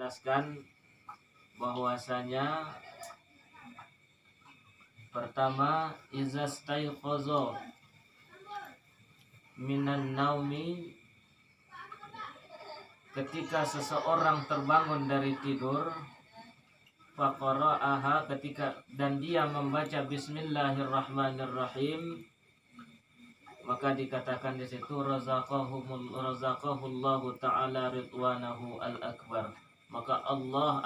menjelaskan bahwasanya pertama, iza staiqaza minan naumi, ketika seseorang terbangun dari tidur, faqara'aha, ketika dan dia membaca bismillahirrahmanirrahim, maka dikatakan di situ razaqahullahu ta'ala ridwanahu al-akbar, maka Allah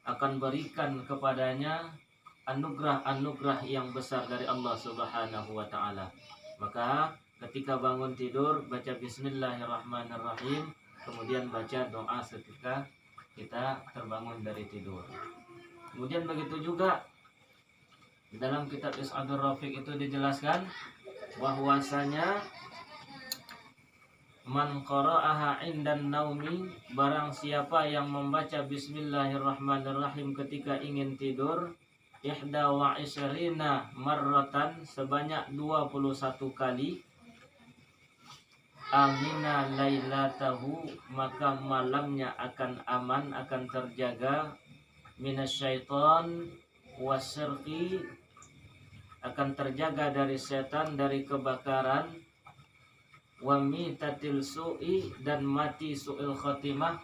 akan berikan kepadanya anugerah-anugerah yang besar dari Allah Subhanahu wa taala. Maka ketika bangun tidur baca bismillahirrahmanirrahim, kemudian baca doa ketika kita terbangun dari tidur. Kemudian begitu juga di dalam kitab Is'adur Rafiq itu dijelaskan bahwasanya man qara'aha indan naumi, barang siapa yang membaca bismillahirrahmanirrahim ketika ingin tidur, ihda wa isyrina marratan, sebanyak 21 kali, amina lailatahu, maka malamnya akan aman, akan terjaga, minasyaiton wasyrqi, akan terjaga dari setan, dari kebakaran, wa mitatil su'i, dan mati su'il khatimah,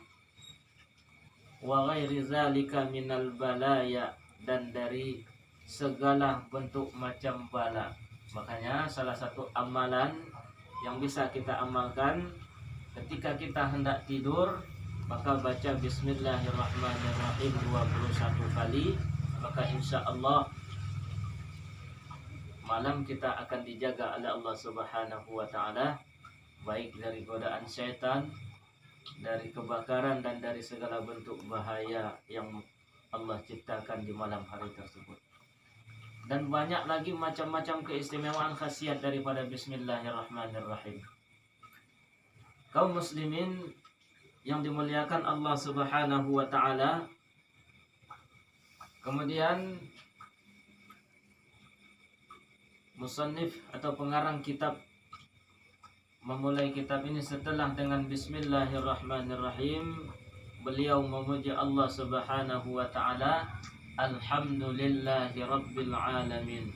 wa ghairi zalika minal balaya, dan dari segala bentuk macam bala. Makanya salah satu amalan yang bisa kita amalkan ketika kita hendak tidur, maka baca bismillahirrahmanirrahim 21 kali, maka insya Allah malam kita akan dijaga oleh Allah Subhanahu wa ta'ala, baik dari godaan syaitan, dari kebakaran, dan dari segala bentuk bahaya yang Allah ciptakan di malam hari tersebut. Dan banyak lagi macam-macam keistimewaan khasiat daripada bismillahirrahmanirrahim. Kaum muslimin yang dimuliakan Allah Subhanahu wa ta'ala, kemudian musannif atau pengarang kitab memulai kitab ini setelah dengan bismillahirrahmanirrahim. Beliau memuji Allah Subhanahu wa ta'ala, alhamdulillahi rabbil alamin,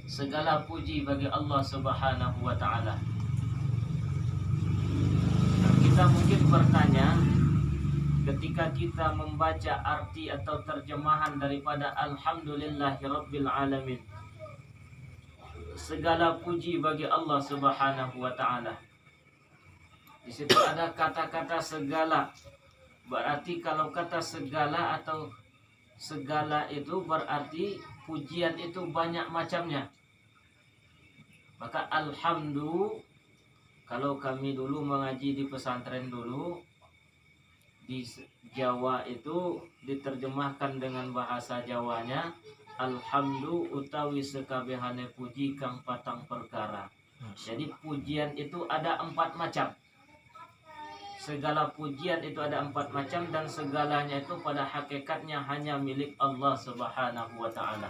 segala puji bagi Allah Subhanahu wa ta'ala. Kita mungkin bertanya, ketika kita membaca arti atau terjemahan daripada alhamdulillahi rabbil alamin, segala puji bagi Allah Subhanahu wa ta'ala, di situ ada kata-kata segala. Berarti kalau kata segala atau segala itu berarti pujian itu banyak macamnya. Maka alhamdulillah, kalau kami dulu mengaji di pesantren dulu, di Jawa itu diterjemahkan dengan bahasa Jawanya, alhamdulillah utawi sekabehane puji kang patang perkara. Jadi pujian itu ada 4 macam. Segala pujian itu ada 4 macam, dan segalanya itu pada hakikatnya hanya milik Allah Subhanahu wa ta'ala.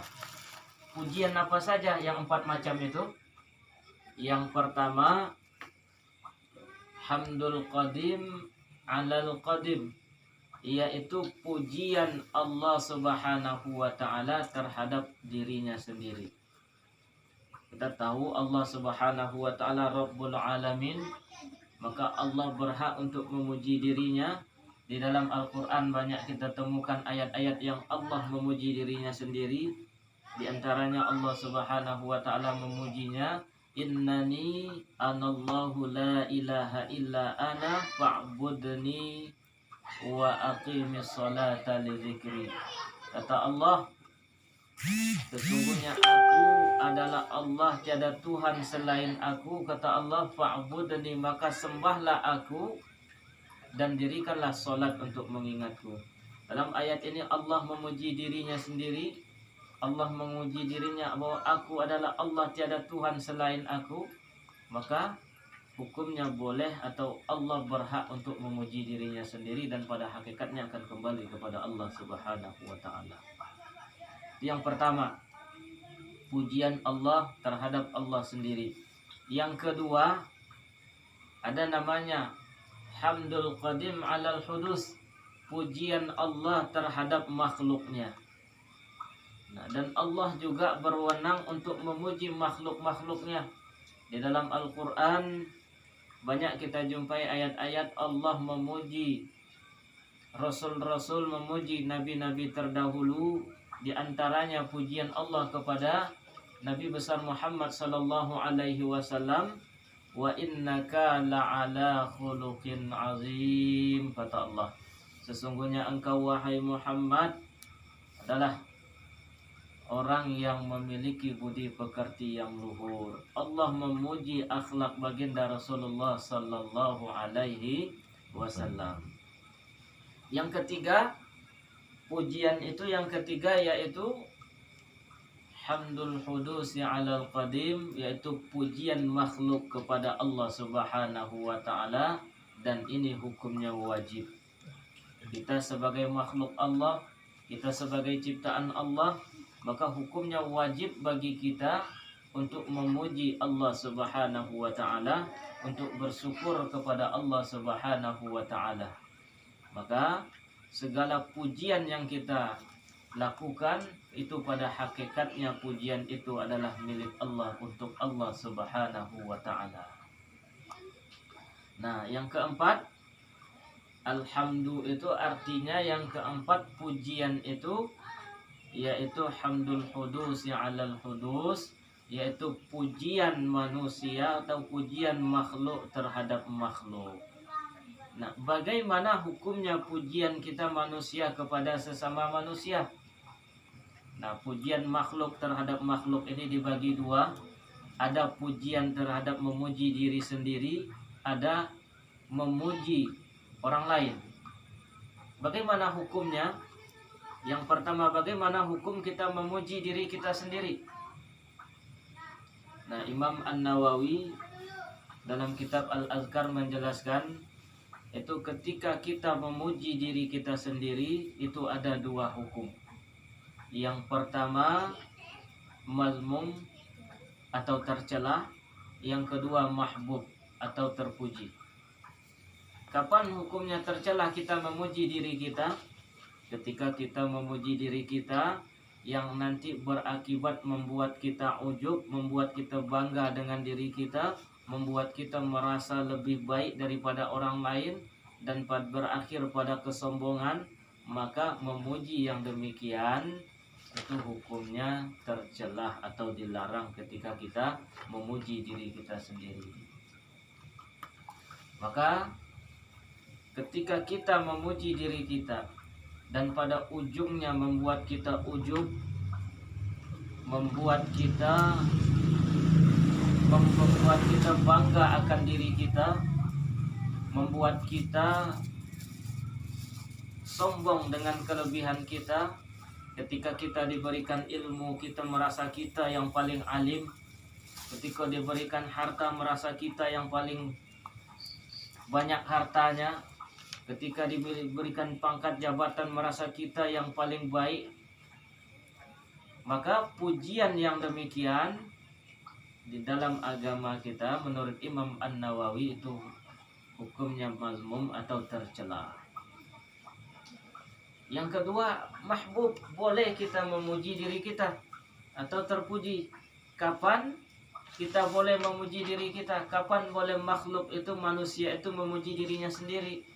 Pujian apa saja yang 4 macam itu? Yang pertama, hamdul qadim alal qadim, yaitu pujian Allah Subhanahu wa ta'ala terhadap dirinya sendiri. Kita tahu Allah Subhanahu wa ta'ala Rabbul Alamin, maka Allah berhak untuk memuji dirinya. Di dalam Al-Quran banyak kita temukan ayat-ayat yang Allah memuji dirinya sendiri. Di antaranya Allah Subhanahu wa ta'ala memujinya, innani anallahu la ilaha illa ana fa'budni wa aqimis salata li dzikri. Kata Allah, sesungguhnya aku adalah Allah, tiada Tuhan selain aku. Kata Allah, fa'budni, maka sembahlah aku dan dirikanlah solat untuk mengingatku. Dalam ayat ini Allah memuji dirinya sendiri. Allah memuji dirinya bahwa aku adalah Allah, tiada Tuhan selain aku. Maka hukumnya boleh atau Allah berhak untuk memuji dirinya sendiri, dan pada hakikatnya akan kembali kepada Allah Subhanahu wa ta'ala. Yang pertama, pujian Allah terhadap Allah sendiri. Yang kedua, ada namanya hamdul qadim 'alal hudus, pujian Allah terhadap makhluknya. Nah, dan Allah juga berwenang untuk memuji makhluk-makhluknya. Di dalam Al-Quran banyak kita jumpai ayat-ayat Allah memuji Rasul-Rasul, memuji Nabi-Nabi terdahulu. Di antaranya pujian Allah kepada Nabi besar Muhammad sallallahu alaihi wasallam, wa innaka la'ala khuluqin azim, kata Allah, sesungguhnya engkau wahai Muhammad adalah orang yang memiliki budi pekerti yang luhur. Allah memuji akhlak baginda Rasulullah sallallahu alaihi wasallam. Yang ketiga, pujian itu yang ketiga yaitu hamdul hudusi 'alal qadim, yaitu pujian makhluk kepada Allah Subhanahu wa taala, dan ini hukumnya wajib. Kita sebagai makhluk Allah, kita sebagai ciptaan Allah, maka hukumnya wajib bagi kita untuk memuji Allah Subhanahu wa taala, untuk bersyukur kepada Allah Subhanahu wa taala. Maka segala pujian yang kita lakukan itu pada hakikatnya pujian itu adalah milik Allah, untuk Allah Subhanahu wa taala. Nah, yang keempat, alhamdu itu artinya yang keempat pujian itu yaitu hamdul hudusi 'alal hudus, yaitu pujian manusia atau pujian makhluk terhadap makhluk. Nah, bagaimana hukumnya pujian kita manusia kepada sesama manusia? Nah, pujian makhluk terhadap makhluk ini dibagi dua. Ada pujian terhadap memuji diri sendiri, ada memuji orang lain. Bagaimana hukumnya? Yang pertama, bagaimana hukum kita memuji diri kita sendiri? Nah, Imam An-Nawawi dalam kitab Al-Azkar menjelaskan, itu ketika kita memuji diri kita sendiri itu ada dua hukum. Yang pertama mazmum atau tercela, yang kedua mahbub atau terpuji. Kapan hukumnya tercela kita memuji diri kita? Ketika kita memuji diri kita yang nanti berakibat membuat kita ujub, membuat kita bangga dengan diri kita, membuat kita merasa lebih baik daripada orang lain, dan berakhir pada kesombongan, maka memuji yang demikian itu hukumnya tercelah atau dilarang ketika kita memuji diri kita sendiri. Maka ketika kita memuji diri kita dan pada ujungnya membuat kita ujub, membuat kita bangga akan diri kita, membuat kita sombong dengan kelebihan kita. Ketika kita diberikan ilmu, kita merasa kita yang paling alim. Ketika diberikan harta, merasa kita yang paling banyak hartanya. Ketika diberikan pangkat jabatan, merasa kita yang paling baik. Maka pujian yang demikian di dalam agama kita menurut Imam An-Nawawi itu hukumnya mazmum atau tercela. Yang kedua, mahbub, boleh kita memuji diri kita atau terpuji. Kapan kita boleh memuji diri kita? Kapan boleh makhluk itu, manusia itu memuji dirinya sendiri?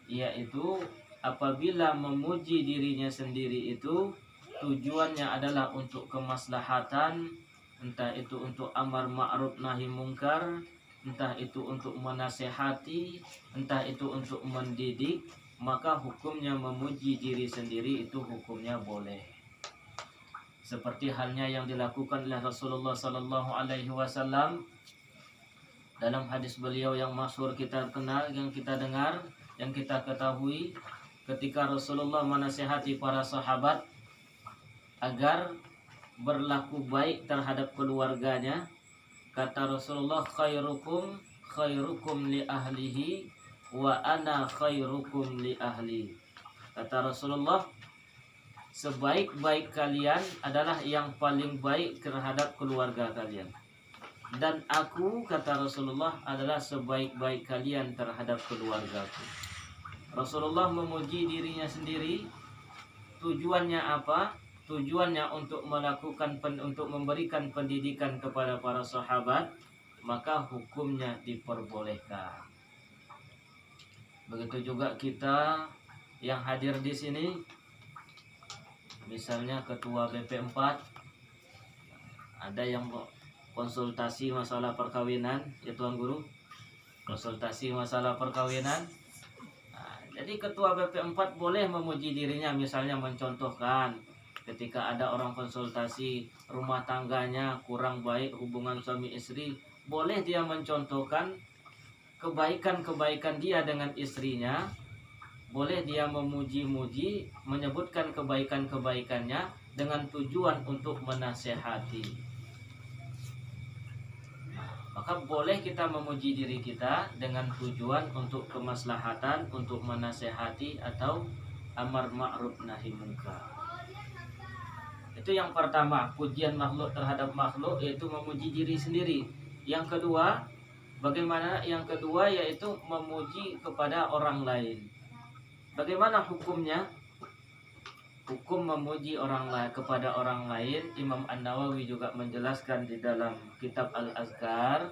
Yaitu apabila memuji dirinya sendiri itu tujuannya adalah untuk kemaslahatan, entah itu untuk amar ma'ruf nahi mungkar, entah itu untuk menasehati, entah itu untuk mendidik, maka hukumnya memuji diri sendiri itu hukumnya boleh. Seperti halnya yang dilakukan oleh Rasulullah sallallahu alaihi wasallam dalam hadis beliau yang masyhur kita kenal, yang kita dengar, yang kita ketahui, ketika Rasulullah menasihati para sahabat agar berlaku baik terhadap keluarganya, kata Rasulullah, khairukum li ahlihi wa ana khairukum li ahli. Kata Rasulullah, sebaik-baik kalian adalah yang paling baik terhadap keluarga kalian. dan aku, kata Rasulullah, adalah sebaik-baik kalian terhadap keluargaku. Rasulullah memuji dirinya sendiri. Tujuannya apa? Tujuannya untuk untuk memberikan pendidikan kepada para sahabat, maka hukumnya diperbolehkan. Begitu juga kita yang hadir di sini, misalnya ketua BP4, ada yang konsultasi masalah perkawinan, ya Tuan Guru, konsultasi masalah perkawinan. Nah, jadi ketua BP4 boleh memuji dirinya, misalnya mencontohkan ketika ada orang konsultasi rumah tangganya kurang baik hubungan suami istri, boleh dia mencontohkan kebaikan-kebaikan dia dengan istrinya, boleh dia memuji-muji, menyebutkan kebaikan-kebaikannya dengan tujuan untuk menasehati. Maka boleh kita memuji diri kita dengan tujuan untuk kemaslahatan, untuk menasehati atau amar ma'ruf nahi munkar. Itu yang pertama, pujian makhluk terhadap makhluk, yaitu memuji diri sendiri. Yang kedua, bagaimana? Yang kedua yaitu memuji kepada orang lain. Bagaimana hukumnya? Hukum memuji orang lain kepada orang lain, Imam An-Nawawi juga menjelaskan di dalam kitab Al-Azkar,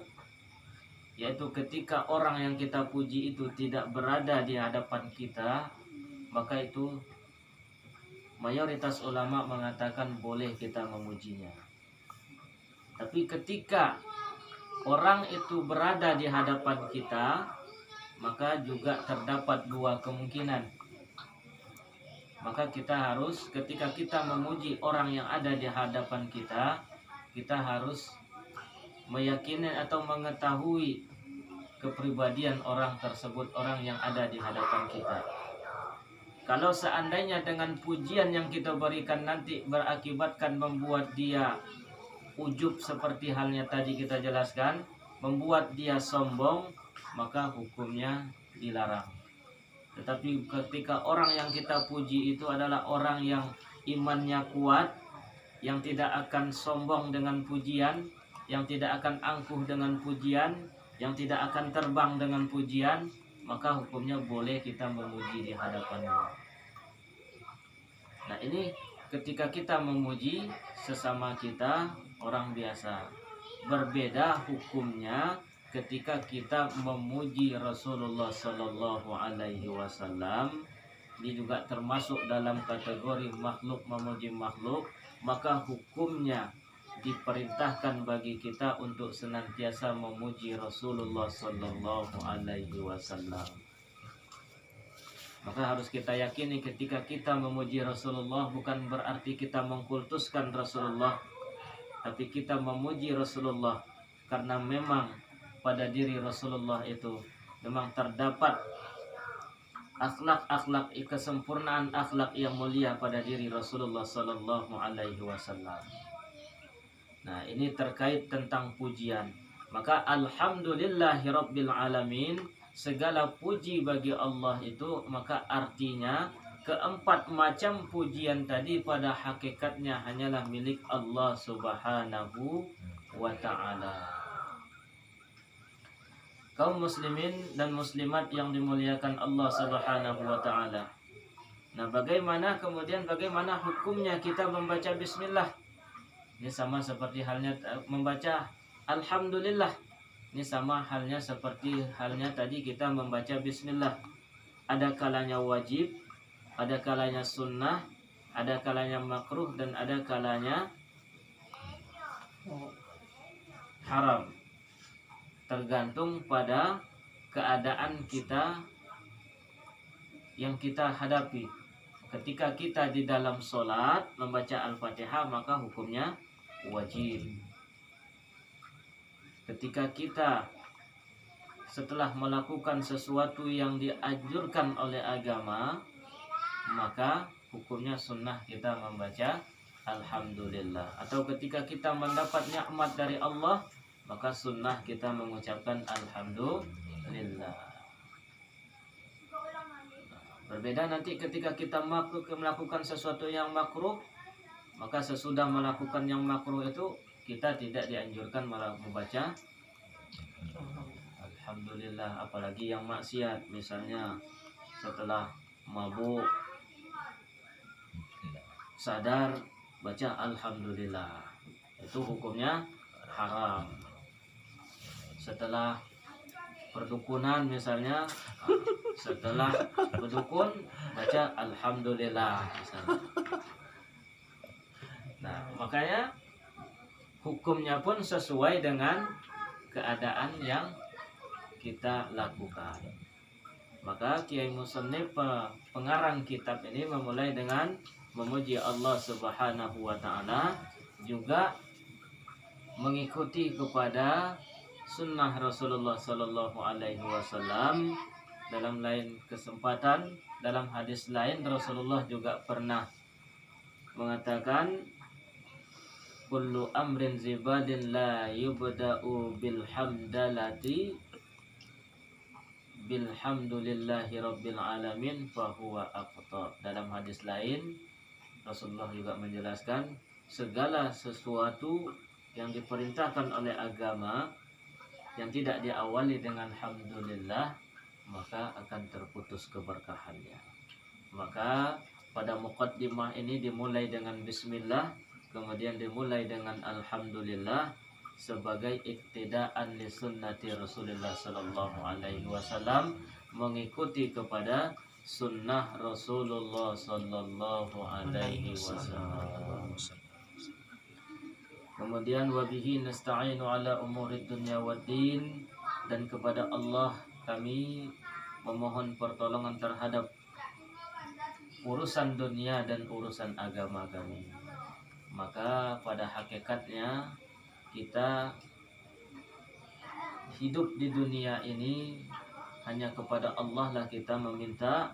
yaitu ketika orang yang kita puji itu tidak berada di hadapan kita, maka itu mayoritas ulama mengatakan boleh kita memujinya. Tapi ketika orang itu berada di hadapan kita, maka juga terdapat dua kemungkinan. Maka kita harus, ketika kita memuji orang yang ada di hadapan kita, kita harus meyakini atau mengetahui kepribadian orang tersebut, orang yang ada di hadapan kita. Kalau seandainya dengan pujian yang kita berikan nanti berakibatkan membuat dia ujub seperti halnya tadi kita jelaskan, membuat dia sombong, maka hukumnya dilarang. Tetapi ketika orang yang kita puji itu adalah orang yang imannya kuat, yang tidak akan sombong dengan pujian, yang tidak akan angkuh dengan pujian, yang tidak akan terbang dengan pujian, maka hukumnya boleh kita memuji di hadapannya. Nah, ini ketika kita memuji sesama kita, orang biasa. Berbeda hukumnya ketika kita memuji Rasulullah Sallallahu Alaihi Wasallam. Ini juga termasuk dalam kategori makhluk memuji makhluk, maka hukumnya diperintahkan bagi kita untuk senantiasa memuji Rasulullah Sallallahu Alaihi Wasallam. Maka harus kita yakini ketika kita memuji Rasulullah bukan berarti kita mengkultuskan Rasulullah, tapi kita memuji Rasulullah karena memang pada diri Rasulullah itu memang terdapat akhlak-akhlak, kesempurnaan akhlak yang mulia pada diri Rasulullah Sallallahu Alaihi Wasallam. Nah, ini terkait tentang pujian. Maka alhamdulillahirabbil alamin, segala puji bagi Allah itu, maka artinya keempat macam pujian tadi pada hakikatnya hanyalah milik Allah Subhanahu wa ta'ala. Kaum muslimin dan muslimat yang dimuliakan Allah Subhanahu wa ta'ala. Nah, bagaimana hukumnya kita membaca bismillah? Ini sama seperti halnya membaca alhamdulillah. Ini sama halnya seperti halnya tadi kita membaca bismillah. Ada kalanya wajib, ada kalanya sunnah, ada kalanya makruh, dan ada kalanya haram. Tergantung pada keadaan kita yang kita hadapi. Ketika kita di dalam sholat membaca Al-Fatihah, maka hukumnya wajib. Ketika kita setelah melakukan sesuatu yang dianjurkan oleh agama, maka hukumnya sunnah kita membaca alhamdulillah. Atau ketika kita mendapat nikmat dari Allah, maka sunnah kita mengucapkan alhamdulillah. Berbeda nanti ketika kita melakukan sesuatu yang makruh, maka sesudah melakukan yang makruh itu kita tidak dianjurkan malah membaca alhamdulillah, apalagi yang maksiat, misalnya setelah mabuk sadar baca alhamdulillah, itu hukumnya haram. Setelah perdukunan misalnya, setelah berdukun baca alhamdulillah misalnya. Nah, makanya hukumnya pun sesuai dengan keadaan yang kita lakukan. Maka Kiai Musannif pengarang kitab ini memulai dengan memuji Allah Subhanahu wa taala, juga mengikuti kepada sunnah Rasulullah sallallahu alaihi wasallam. Dalam lain kesempatan, dalam hadis lain Rasulullah juga pernah mengatakan, kullu amrin zibadin la yubda'u bilhamdalati bilhamdulillahi rabbil alamin fahuwa aqta. Dalam hadis lain Rasulullah juga menjelaskan, segala sesuatu yang diperintahkan oleh agama yang tidak diawali dengan alhamdulillah, maka akan terputus keberkahannya. Maka pada muqaddimah ini dimulai dengan bismillah, kemudian dimulai dengan alhamdulillah sebagai iktidaan li sunnati Rasulullah sallallahu alaihi wasallam, mengikuti kepada sunnah Rasulullah sallallahu alaihi wasallam. Kemudian wabihi nasta'inu ala umurid dunya waddin, dan kepada Allah kami memohon pertolongan terhadap urusan dunia dan urusan agama kami. Maka pada hakikatnya kita hidup di dunia ini hanya kepada Allah lah kita meminta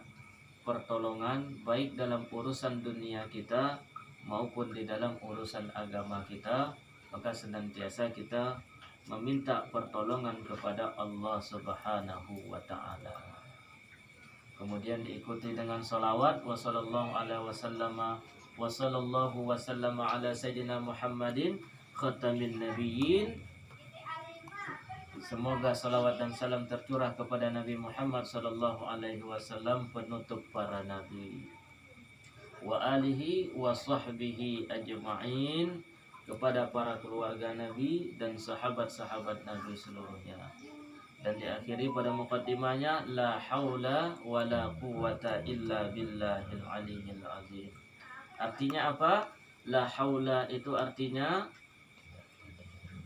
pertolongan, baik dalam urusan dunia kita maupun di dalam urusan agama kita. Maka senantiasa kita meminta pertolongan kepada Allah Subhanahu wa ta'ala. Kemudian diikuti dengan salawat wa sallallahu wasallama ala sayyidina Muhammadin khatamin nabiyyin. Semoga salawat dan salam tercurah kepada Nabi Muhammad sallallahu alaihi wasallam, penutup para nabi, wa alihi wa sahbihi ajma'in, kepada para keluarga Nabi dan sahabat-sahabat Nabi seluruhnya. Dan diakhiri pada muqaddimahnya, la haula wa la quwwata illa billahil aliyyil azim. Artinya apa? La haula itu artinya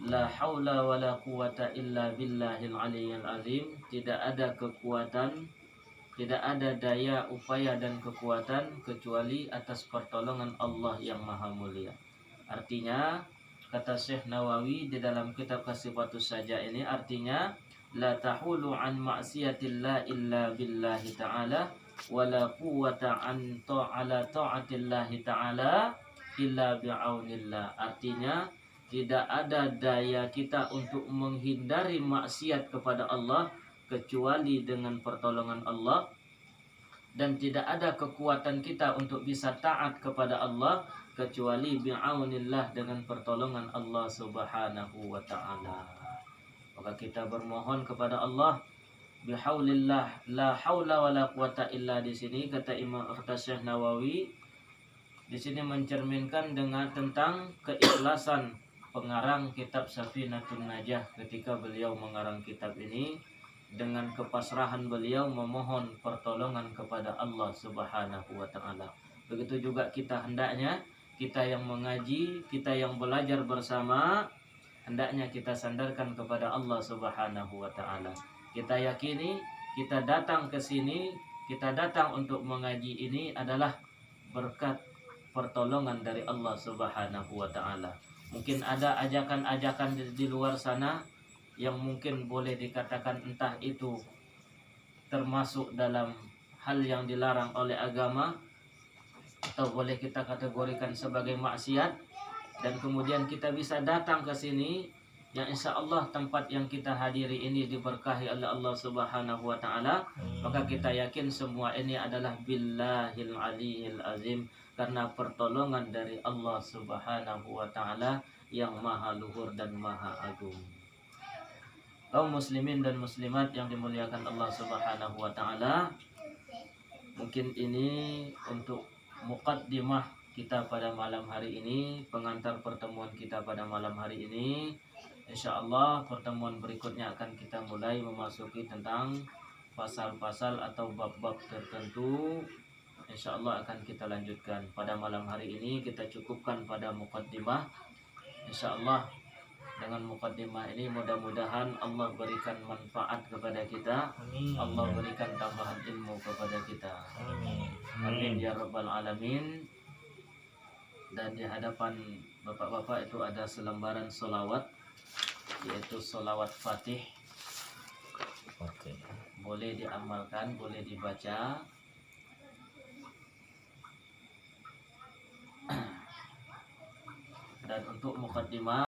la haula wa la quwwata illa billahil aliyyil azim. Tidak ada kekuatan, tidak ada daya, upaya dan kekuatan kecuali atas pertolongan Allah yang maha mulia. Artinya, kata Syekh Nawawi di dalam kitab Kasifatus Saja ini, artinya la tahulu an ma'siyatillah illa billahi ta'ala wa la quwwata an ta'ala ta'atillahi ta'ala illa bi'aunillah. Artinya, tidak ada daya kita untuk menghindari maksiat kepada Allah kecuali dengan pertolongan Allah, dan tidak ada kekuatan kita untuk bisa taat kepada Allah kecuali bi'aunillah, dengan pertolongan Allah Subhanahu wa ta'ala. Maka kita bermohon kepada Allah bihaulillah, la haula wa la quwata illa. Di sini kata Syekh Nawawi, di sini mencerminkan dengan tentang keikhlasan pengarang kitab Safinatun Najah ketika beliau mengarang kitab ini, dengan kepasrahan beliau memohon pertolongan kepada Allah Subhanahu wa ta'ala. Begitu juga kita hendaknya, kita yang mengaji, kita yang belajar bersama, hendaknya kita sandarkan kepada Allah Subhanahu wa ta'ala. Kita yakini, kita datang ke sini, kita datang untuk mengaji ini adalah berkat pertolongan dari Allah Subhanahu wa ta'ala. Mungkin ada ajakan-ajakan di luar sana yang mungkin boleh dikatakan entah itu termasuk dalam hal yang dilarang oleh agama, atau boleh kita kategorikan sebagai maksiat, dan kemudian kita bisa datang ke sini, yang insya Allah tempat yang kita hadiri ini diberkahi oleh Allah Subhanahu wa ta'ala. Maka kita yakin semua ini adalah billahil aliyyil azim, karena pertolongan dari Allah Subhanahu wa ta'ala yang maha luhur dan maha agung. Kaum muslimin dan muslimat yang dimuliakan Allah Subhanahu wa taala, mungkin ini untuk muqaddimah kita pada malam hari ini, pengantar pertemuan kita pada malam hari ini. Insyaallah pertemuan berikutnya akan kita mulai memasuki tentang pasal-pasal atau bab-bab tertentu. Insyaallah akan kita lanjutkan. Pada malam hari ini kita cukupkan pada muqaddimah. Insyaallah dengan muqaddimah ini mudah-mudahan Allah berikan manfaat kepada kita. Amin. Allah berikan tambahan ilmu kepada kita. Amin. Amin ya rabbal alamin. Dan di hadapan bapak-bapak itu ada selembaran solawat, yaitu solawat Fatih. Oke. Boleh diamalkan, boleh dibaca. Dan untuk muqaddimah